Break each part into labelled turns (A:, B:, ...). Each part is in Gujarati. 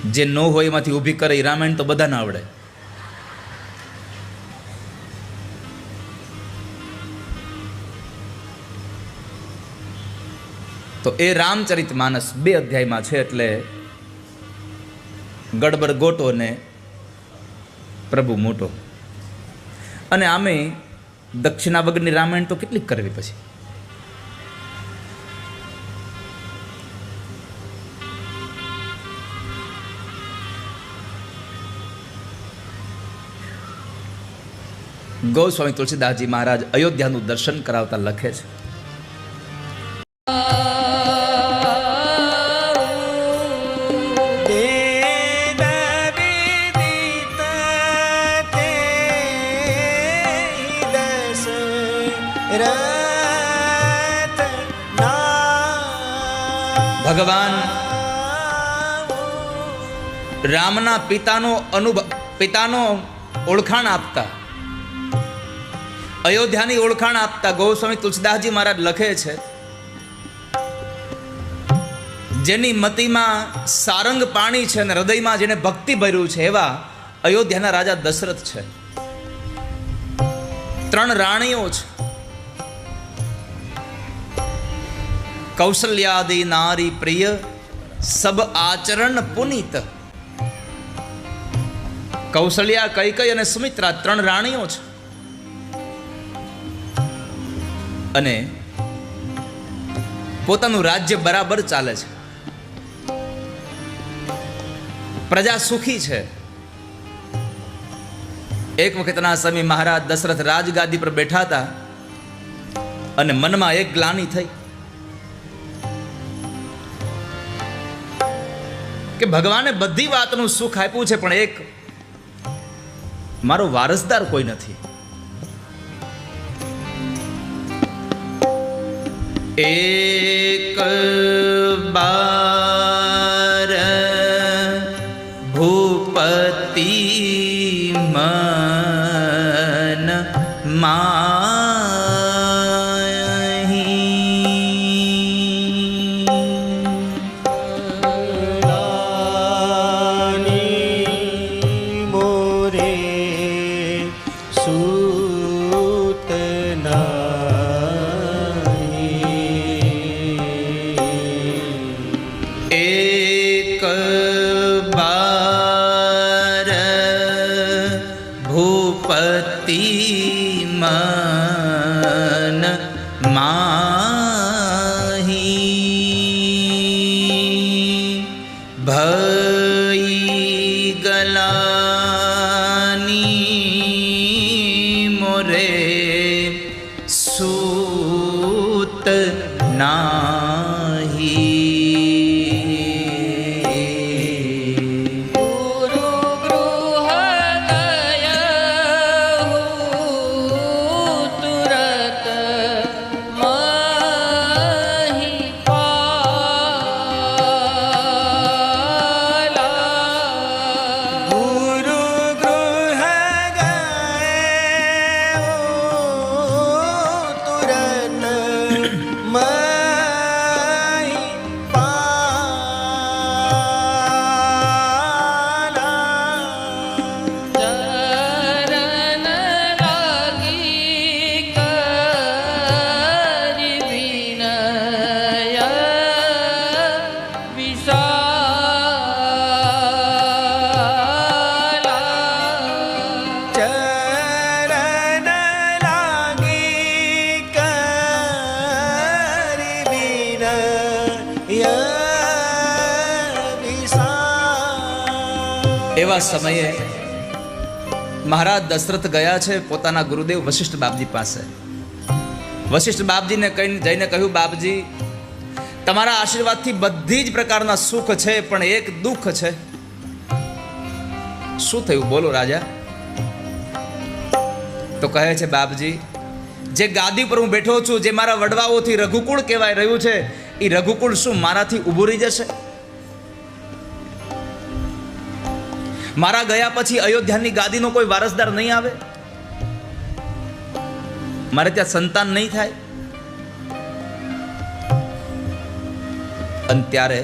A: જે ન હોય એમાંથી ઊભી કરે. એ રામાયણ તો બધાને આવડે. તો એ રામચરિત માનસ 2 અધ્યાયમાં છે, એટલે ગડબડ ગોટો ને પ્રભુ મોટો. અને આમે દક્ષિણા વગરની રામાયણ તો કેટલીક કરવી પછી. ગોસ્વામી તુલસીદાસજી મહારાજ અયોધ્યાનું દર્શન કરાવતા લખે છે, ભગવાન રામના પિતાનો ઓળખાણ આપતા, અયોધ્યાની ઓળખાણ આપતા ગોસ્વામી તુલસીદાસજી મહારાજ લખે છે, જેની મતિમાં સારંગ પાણી છે અને હૃદયમાં જેને ભક્તિ ભર્યું છે એવા અયોધ્યાના રાજા દશરથ છે. 3 રાણીઓ છે, કૌશલ્યાદિ નારી પ્રિય સબ આચરણ પુનિત. કૌશલ્યા, કૈકેયી અને સુમિત્રા 3 રાણીઓ છે. અને પોતાનું રાજ્ય બરાબર ચાલે છે, પ્રજા સુખી છે. એક વખતના સમય મહારાજ દશરથ રાજગાદી પર બેઠા હતા અને મનમાં એક ગ્લાનિ થઈ કે ભગવાને બધી વાતનું સુખ આપ્યું છે, પણ એક મારો વારસદાર કોઈ નથી. એક બાર ભૂપતિ મન એવા સમયે મહારાજ દશરથ ગયા છે પોતાના ગુરુદેવ વશિષ્ઠ બાપજી પાસે. વશિષ્ઠ બાપજીને જઈને કહ્યું, બાપજી તમારા આશીર્વાદથી બધી જ પ્રકારના સુખ છે, પણ એક દુઃખ છે. શું થયું બોલો રાજા? તો કહે છે, બાપજી જે ગાદી પર હું બેઠો છું, જે મારા વડવાઓથી રઘુકુળ કહેવાય રહ્યું છે, એ રઘુકુળ શું મારાથી ઊભું રહી જશે? મારા ગયા પછી અયોધ્યાની ગાદીનો કોઈ વારસદાર નહીં આવે? મારે ત્યાં સંતાન નહીં થાય? અને ત્યારે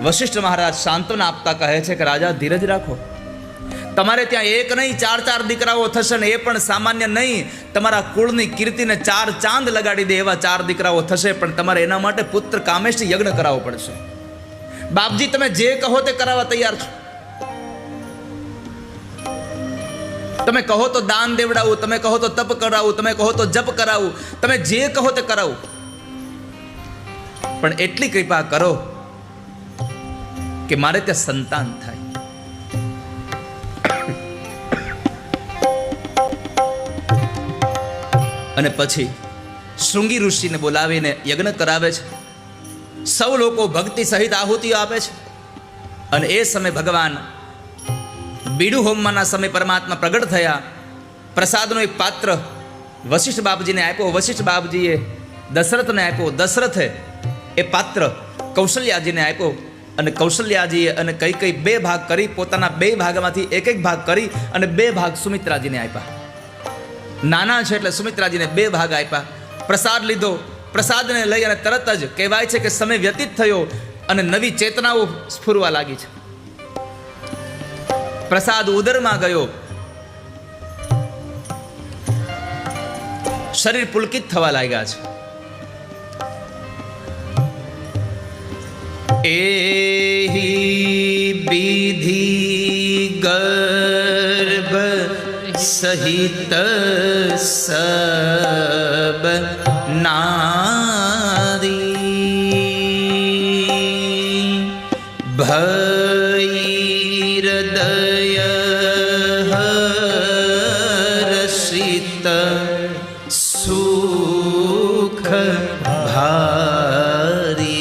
A: વશિષ્ઠ મહારાજ સાંત્વના આપતા કહે છે કે રાજા ધીરજ રાખો, તમારે ત્યાં એક નહીં 4 દીકરાઓ થશે ને એ પણ સામાન્ય નહીં, તમારા કુળની કીર્તિને 4 ચાંદ લગાડી દે એવા 4 દીકરાઓ થશે, પણ તમારે એના માટે પુત્ર કામેશથી યજ્ઞ કરાવવો પડશે. બાપજી તમે જે કહો તે કરાવવા તૈયાર છો. તમે કહો તો દાન દેવડાવું, તમે કહો તો તપ કરાવું, તમે કહો તો જપ કરાવું, તમે જે કહો તે કરાવું, પણ એટલી કૃપા કરો કે મારે ત્યાં સંતાન થાય. અને પછી શૃંગી ઋષિને બોલાવીને યજ્ઞ કરાવે છે. સૌ લોકો ભક્તિ સહિત આહુતિઓ આપે છે. અને એ સમય ભગવાન બીડું હોમવાના સમય પરમાત્મા પ્રગટ થયા. પ્રસાદનો એક પાત્ર વશિષ્ઠ બાપજીને આપ્યો, વશિષ્ઠ બાપજીએ દશરથને આપ્યો, દશરથે એ પાત્ર કૌશલ્યાજીને આપ્યો, અને કૌશલ્યાજીએ અને કઈ 2 ભાગ કરી, પોતાના 2 ભાગમાંથી એક ભાગ કરી અને 2 ભાગ સુમિત્રાજીને આપ્યા. નાના છે એટલે સુમિત્રાજીને 2 ભાગ આપ્યા. પ્રસાદ લીધો, પ્રસાદને લઈ અને તરત જ કહેવાય છે કે સમય વ્યતીત થયો અને નવી ચેતનાઓ સ્ફુરવા લાગી છે. પ્રસાદ ઉદરમાં ગયો, શરીર પુલકિત થવા લાગ્યા છે. એહી વિધિ ગર્ભ સહિત સબ નારી ભૈરદય હર્ષિત સુખ ભારી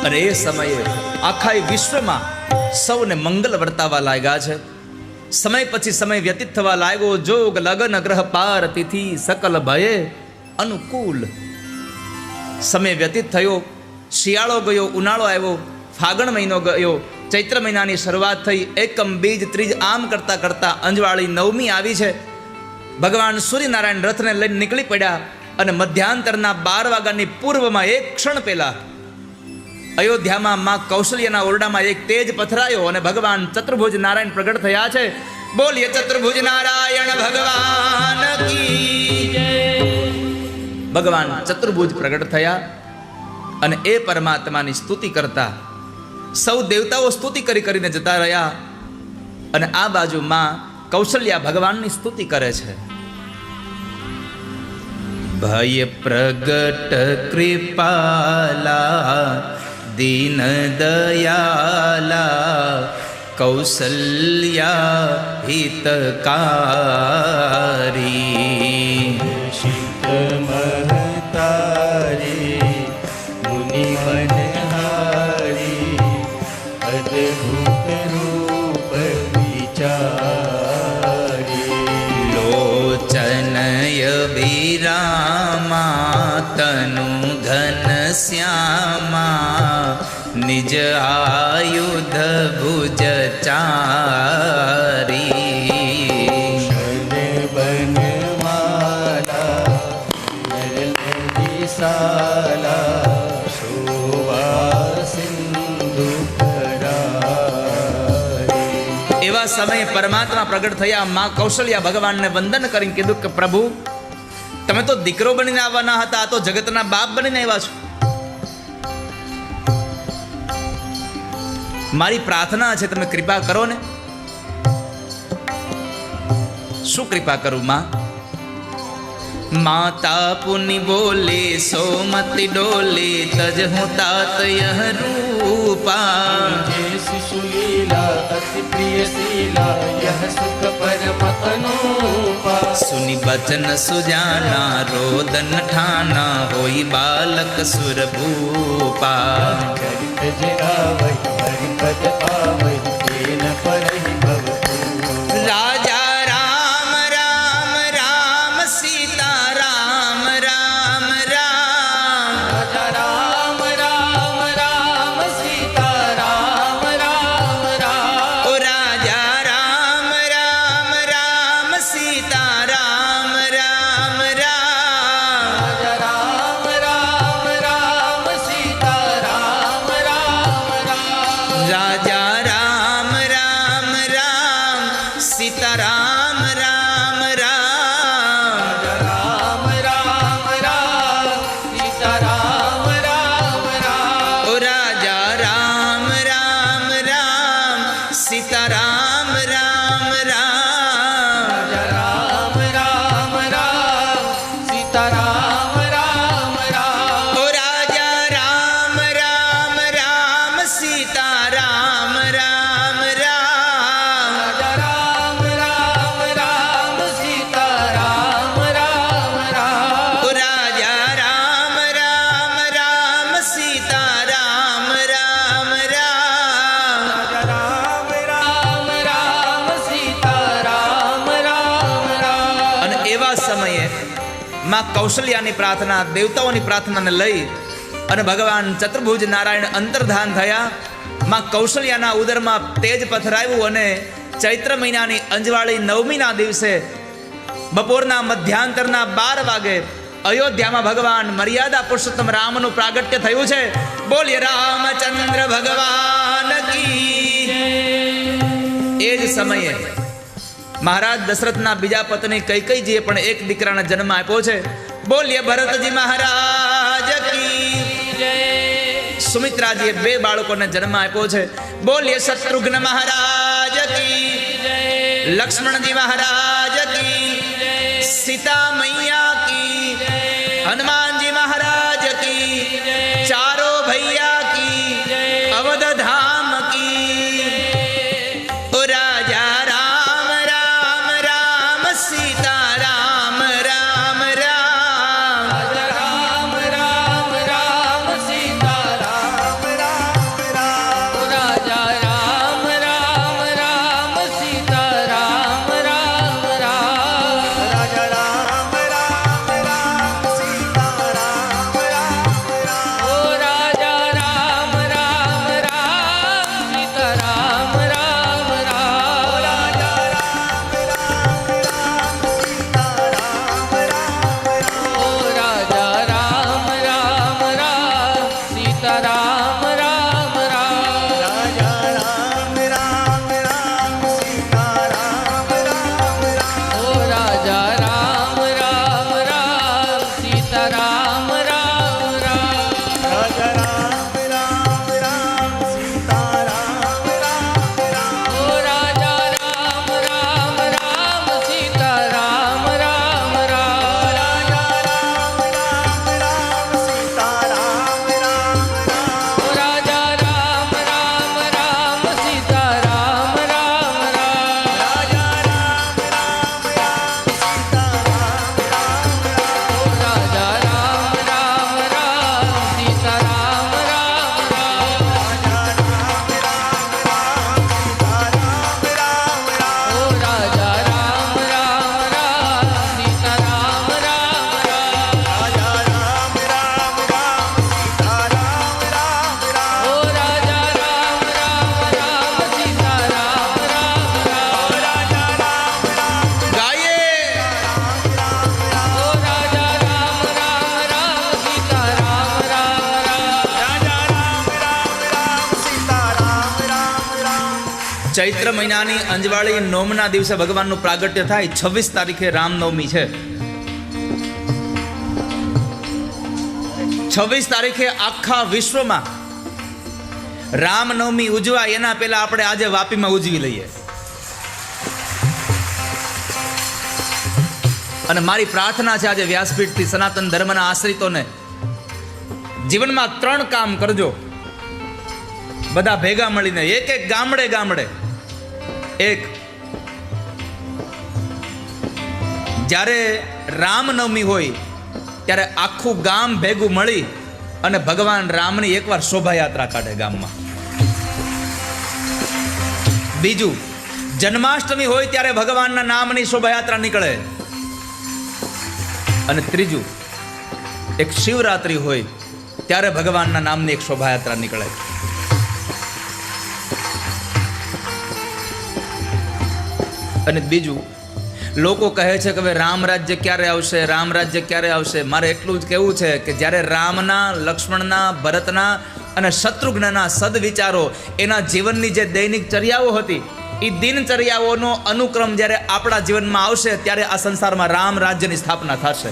A: અને એ સમયે આખા વિશ્વમાં સૌને મંગલ વર્તાવા લાગ્યા છે. સમય પછી સમય વ્યતીત થવા લાગ્યો. જોગ લગન ગ્રહ પાર તિથિ સકલ ભયે અનુકૂળ. સમય વ્યતીત થયો, શિયાળો ગયો, ઉનાળો આવ્યો, ફાગણ મહિનો ગયો, ચૈત્ર મહિનાની શરૂઆત થઈ, એકમ બીજ ત્રીજ આમ કરતા કરતા અંજવાળી નવમી આવી છે. ભગવાન સૂર્યનારાયણ રથને લઈને નીકળી પડ્યા અને મધ્યાંતરના 12 વાગ્યાની પૂર્વમાં એક ક્ષણ પહેલા અયોધ્યામાં માં કૌશલ્યના ઓરડામાં એક તેજ પથરાયો અને ભગવાન ચતુર્ભુજ નારાયણ પ્રગટ થયા છે. બોલીએ ચતુર્ભુજ નારાયણ ભગવાન કી જય. ભગવાન ચતુર્ભુજ પ્રગટ થયા અને એ પરમાત્માની સ્તુતિ કરતા સૌ દેવતાઓ સ્તુતિ કરીને જતા રહ્યા. અને આ બાજુ માં કૌશલ્યા ભગવાનની સ્તુતિ કરે છે. ભય પ્રગટ કૃપાલા દીન દયાલા કૌશલ્યા હિતકારી.
B: શિત મહતારી મુનિ મનહારી અદ્ભુત રૂપ વિચારી.
A: લોચનય વિરામા તનુ ઘન શ્યામા નિજ આયુધ ભુજ ચારી
B: શને બનમાલા વિશાલા શોભા સિંધુ કરારી.
A: એવા સમયે પરમાત્મા પ્રગટ થયા. માં કૌશલ્યા ભગવાનને વંદન કરીને કીધું કે પ્રભુ, તમે તો દીકરો બનીને આવવાના હતા, આ તો જગતના બાપ બનીને આવ્યા છો. મારી પ્રાર્થના છે, તમે કૃપા કરો ને. શું કૃપા કરું માં? માતા પુનિ બોલે સોમતિ ડોલે તજ હું तात यह रूपा
B: जय शिशुलीला अति प्रिय शीला यह सुख परम अनूपा.
A: सुनि बचन सुजाना रोदन ठाना होई बालक सुर भूपा.
B: चरित जगावै हरिपद पावै तेन परहि भवतु.
A: राजा राम राम राम सीता राम राम राम.
B: राजा राम राम राम सीता राम राम राम.
A: ओ राजा राम राम राम सीता राम राम राम.
B: राजा राम राम राम सीता राम राम राम.
A: राजा राम राम राम सीता राम राम राम.
B: राम राम राम सीता राम राम राम.
A: ओ राजा राम राम राम सीता राम राम राम.
B: राम राम राम सीता राम राम राम.
A: ओ राजा राम राम राम सीता राम राम राम.
B: राम राम राम सीता राम राम राम.
A: ओ राजा राम राम राम सीता राम राम राम.
B: राम राम राम सीता राम राम राम.
A: અને એવા સમયે માં કૌશલ્યાની પ્રાર્થના, દેવતાઓની પ્રાર્થનાને લઈ અને ભગવાન ચતુર્ભુજ નારાયણ અંતર્ધાન થયા. માં કૌશલ્યાના ઉદરમાં તેજ પથરાવ્યું અને ચૈત્ર મહિનાની અંજવાળી નવમીના દિવસે બપોરના મધ્યાંતરના 12 વાગે અયોધ્યામાં ભગવાન મર્યાદા પુરુષોત્તમ રામનું પ્રાગટ્ય થયું છે. બોલીએ રામચંદ્ર ભગવાન કી. એ જ સમયે મહારાજ દશરથના બીજા પત્ની કૈકેયીજીએ પણ એક દીકરાને જન્મ આપ્યો છે. બોલીએ ભરતજી મહારાજ કી. સુમિત્રાજીએ 2 બાળકોને જન્મ આપ્યો છે. બોલીએ શત્રુઘ્ન મહારાજ કી. લક્ષ્મણજી મહારાજ કી. સીતા મૈયા કી. હનુમાનજી મહારાજ કી. ચારો ભૈયા કી. અવધ ધામ કી. ઓ રાજા રામ રામ રામ સીતા રામ રામ રામ.
B: राम राम राम सीता राम राम राम. राजा राम राम राम सीता राम राम राम. राजा राम राम
A: ચૈત્ર મહિનાની અંજવાળી નોમના દિવસે ભગવાનનું પ્રાગટ્ય થાય. 26 તારીખે રામનવમી છે. 26 તારીખે આખા વિશ્વમાં રામનવમી ઉજવાય એના પહેલા આપણે આજે વાપીમાં ઉજવી લઈએ. અને મારી પ્રાર્થના છે આજે વ્યાસપીઠથી સનાતન ધર્મના આશ્રિતોને, જીવનમાં 3 કામ કરજો બધા ભેગા મળીને, એક એક ગામડે ગામડે. એક, જ્યારે રામનવમી હોય ત્યારે આખું ગામ ભેગું મળી અને ભગવાન રામની એકવાર શોભાયાત્રા કાઢે ગામમાં. બીજું, જન્માષ્ટમી હોય ત્યારે ભગવાનના નામની શોભાયાત્રા નીકળે. અને ત્રીજું, એક શિવરાત્રી હોય ત્યારે ભગવાનના નામની એક શોભાયાત્રા નીકળે. અને બીજું, લોકો કહે છે કે હવે રામ રાજ્ય ક્યારે આવશે, રામ રાજ્ય ક્યારે આવશે. મારે એટલું જ કહેવું છે કે જ્યારે રામના, લક્ષ્મણના, ભરતના અને શત્રુઘ્નના સદવિચારો, એના જીવનની જે દૈનિક ચર્યાઓ હતી, એ દિનચર્યાઓનો અનુક્રમ જ્યારે આપણા જીવનમાં આવશે ત્યારે આ સંસારમાં રામ રાજ્યની સ્થાપના થશે.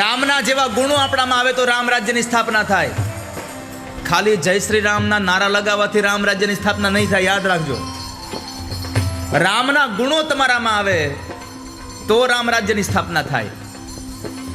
A: રામના જેવા ગુણો આપણામાં આવે તો રામ રાજ્યની સ્થાપના થાય. ખાલી જય શ્રી રામના નારા લગાવવાથી રામ રાજ્યની સ્થાપના નહીં થાય, યાદ રાખજો. રામના ગુણો તમારામાં આવે તો રામ રાજ્યની સ્થાપના થાય.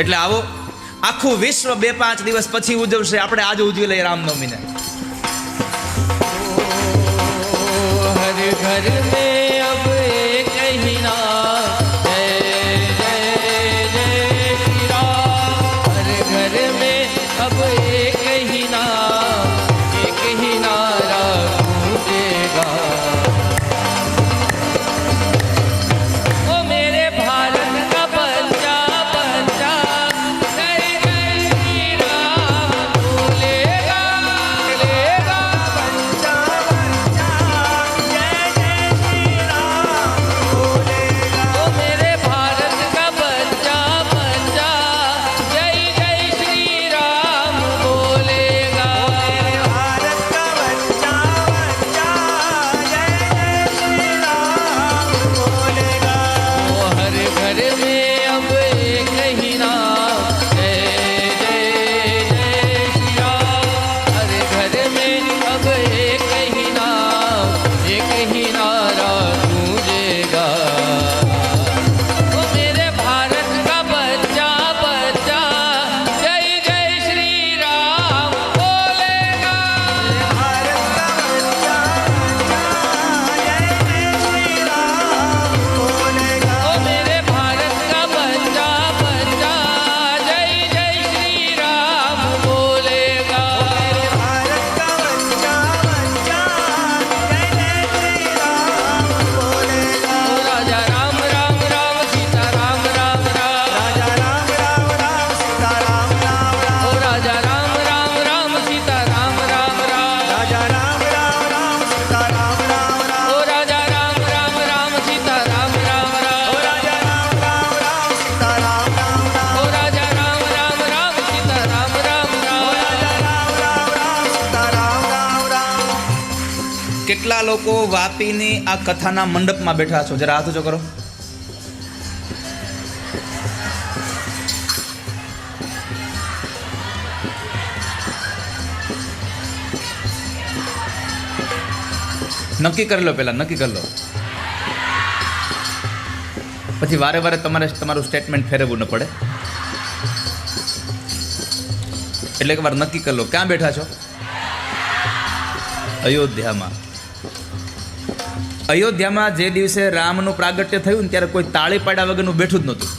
A: એટલે આવો, આખું વિશ્વ 2-5 દિવસ પછી ઉજવશે, આપણે આજે ઉજવી લઈએ રામનવમીને.
B: हर घर में अब एक ही नाम, जय जय जय श्री राम. हर घर में अब एक ही नाम, एक ही नारा गूंजेगा. ओ मेरे भारत का बच्चा बच्चा, जय जय श्री राम बोलेगा, बोलेगा बच्चा ओ मेरे भारत का बच्चा बच्चा, जय जय श्री राम बोलेगा. ओ हर घर में अब एक ही नाम, जय जय जय श्री राम. हर घर में अब एक ही नाम, एक ही नारा गूंजेगा. ओ मेरे भारत का बच्चा बच्चा, जय जय श्री राम बोलेगा. ओ मेरे भारत का बच्चा बच्चा, जय जय श्री राम बोलेगा. ओ राजा राम राम राम सीता राम राम राम. ओ राजा राम राम राम सीता राम राम राम. ओ राजा राम राम राम सीता राम राम राम. ओ राजा राम राम राम सीता राम राम राम.
A: કેટલા લોકો વાપીની આ કથાના મંડપમાં બેઠા છો? જરા હાથ ઊંચો કરો. નક્કી કરી લો, પહેલા નક્કી કરી લો, પછી વારે વારે તમારું સ્ટેટમેન્ટ ફેરવવું ન પડે. એટલે એકવાર નક્કી કરી લો, ક્યાં બેઠા છો? અયોધ્યામાં. અયોધ્યામાં જે દિવસે રામનું પ્રાગટ્ય થયું ને ત્યારે કોઈ તાળી પાડ્યા વગરનું બેઠું જ નહોતું.